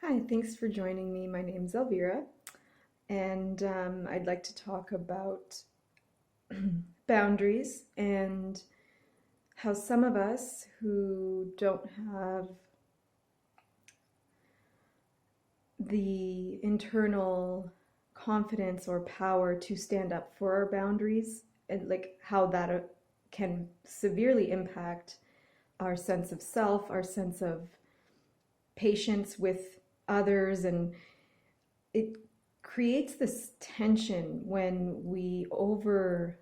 Hi, thanks for joining me. My name's Elvira, and I'd like to talk about boundaries and how some of us who don't have the internal confidence or power to stand up for our boundaries, and like how that can severely impact our sense of self, our sense of patience with others, and it creates this tension when we overextend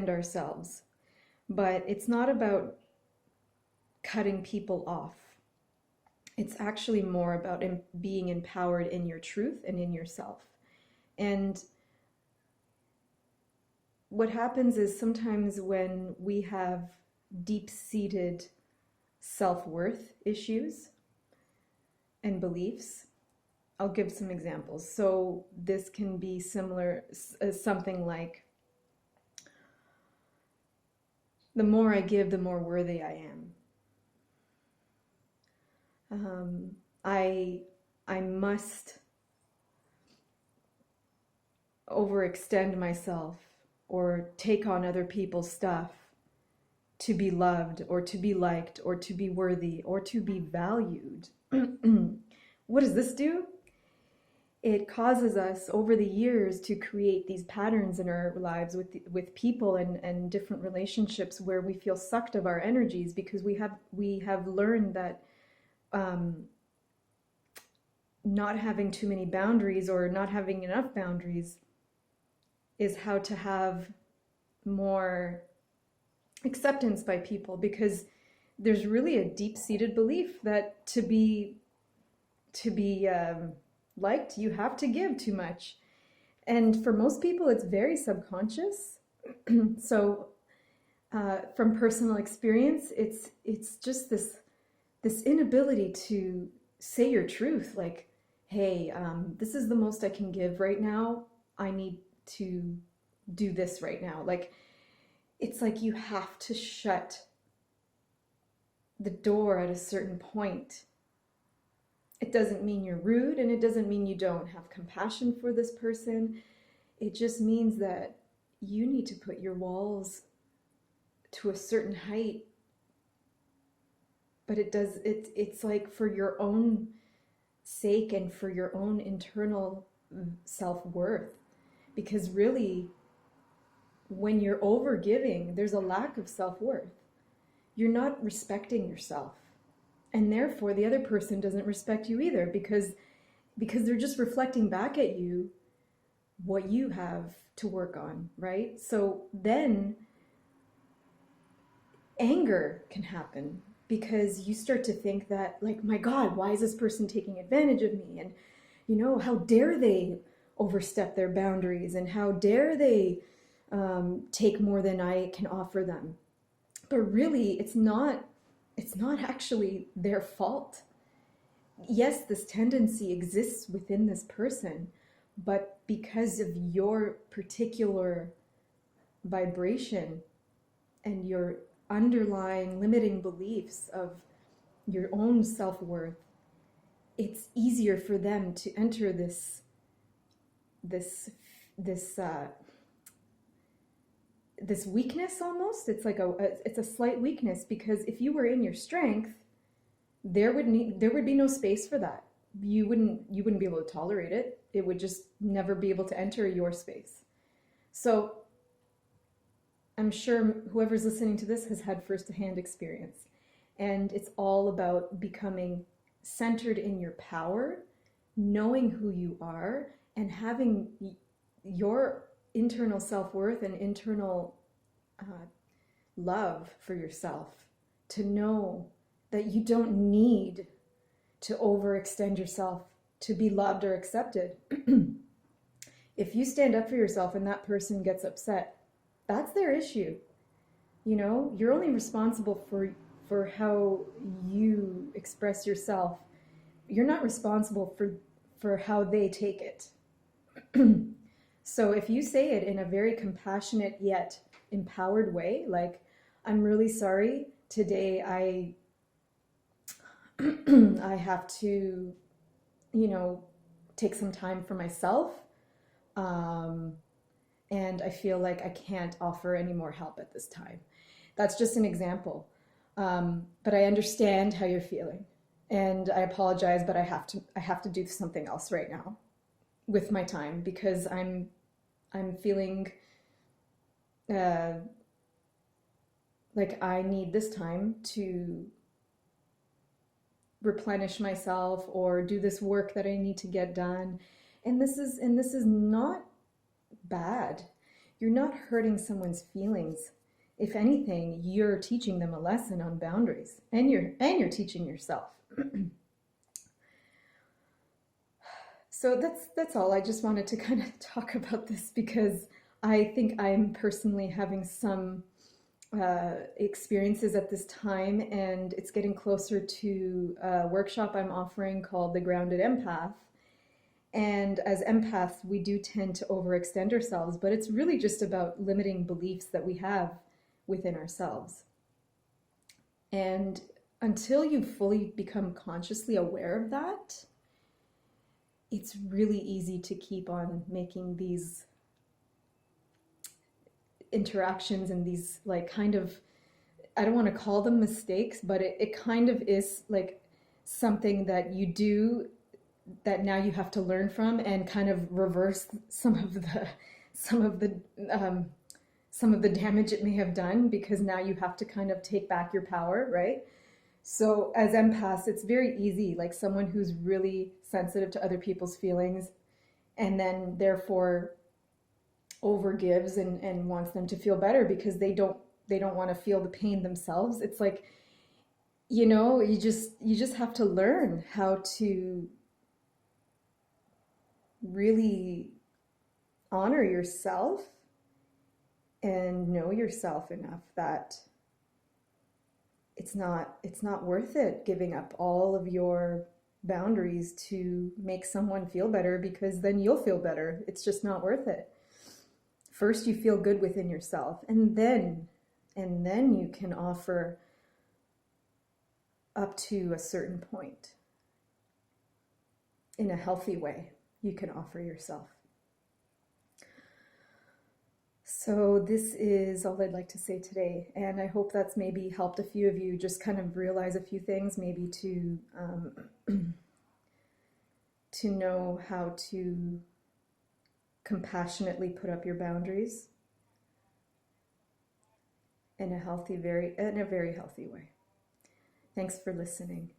ourselves. But it's not about cutting people off. It's actually more about being empowered in your truth and in yourself. And what happens is sometimes when we have deep-seated self-worth issues and beliefs, I'll give some examples. So this can be similar as something like, the more I give, the more worthy I am. I must overextend myself or take on other people's stuff to be loved or to be liked or to be worthy or to be valued. What does this do? It causes us over the years to create these patterns in our lives with people and different relationships where we feel sucked of our energies because we have learned that not having too many boundaries or not having enough boundaries is how to have more acceptance by people, because there's really a deep-seated belief that to be liked, you have to give too much. And for most people, it's very subconscious. So from personal experience, it's just this inability to say your truth, like, hey, this is the most I can give right now. I need to do this right now. Like, it's like you have to shut the door at a certain point. It doesn't mean you're rude, and it doesn't mean you don't have compassion for this person. It just means that you need to put your walls to a certain height. But it's like for your own sake and for your own internal self-worth. Because really, when you're over giving, there's a lack of self-worth. You're not respecting yourself. And therefore, the other person doesn't respect you either, because they're just reflecting back at you what you have to work on, right? So then anger can happen because you start to think that, like, my God, why is this person taking advantage of me? And, how dare they overstep their boundaries, and how dare they take more than I can offer them? But really, it's not actually their fault. Yes, this tendency exists within this person, but because of your particular vibration and your underlying limiting beliefs of your own self-worth, it's easier for them to enter this weakness almost. It's like it's a slight weakness, because if you were in your strength, there would be no space for that. You wouldn't be able to tolerate it. It would just never be able to enter your space. So I'm sure whoever's listening to this has had first-hand experience, and it's all about becoming centered in your power, knowing who you are, and having your internal self-worth and internal love for yourself, to know that you don't need to overextend yourself to be loved or accepted. If you stand up for yourself and that person gets upset, that's their issue. You're only responsible for how you express yourself. You're not responsible for how they take it. So if you say it in a very compassionate yet empowered way, like, I'm really sorry, today I I have to you know, take some time for myself. Um, and I feel like I can't offer any more help at this time. That's just an example. But I understand how you're feeling, and I apologize, but I have to do something else right now with my time because I'm feeling uh, like I need this time to replenish myself or do this work that I need to get done. And this is not bad. You're not hurting someone's feelings. If anything, you're teaching them a lesson on boundaries, and you're teaching yourself. So that's all. I just wanted to kind of talk about this because I think I'm personally having some experiences at this time, and it's getting closer to a workshop I'm offering called the Grounded Empath. And as empaths, we do tend to overextend ourselves, but it's really just about limiting beliefs that we have within ourselves. And until you fully become consciously aware of that, it's really easy to keep on making these interactions and these like kind of, I don't want to call them mistakes, but it kind of is like something that you do that now you have to learn from and kind of reverse some of the um, some of the damage it may have done, because now you have to kind of take back your power, right? So as empaths, it's very easy, like someone who's really sensitive to other people's feelings and then therefore overgives and wants them to feel better because they don't want to feel the pain themselves. It's like, you know, you just have to learn how to really honor yourself and know yourself enough that it's not worth it giving up all of your boundaries to make someone feel better, because then you'll feel better. It's just not worth it. First you feel good within yourself, and then you can offer up to a certain point in a healthy way. You can offer yourself. So this is all I'd like to say today, and I hope that's maybe helped a few of you just kind of realize a few things, maybe to know how to compassionately put up your boundaries in a very healthy way. Thanks for listening.